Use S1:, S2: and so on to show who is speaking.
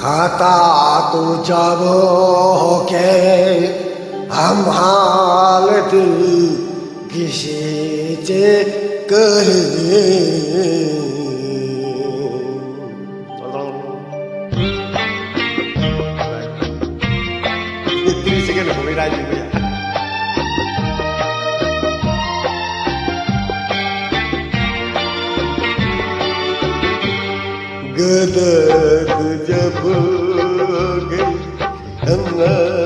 S1: आता तुझ्या भोके हम हालती किसीचे कहे तीन सेकंड हो गई राजी भैया गदर जब गई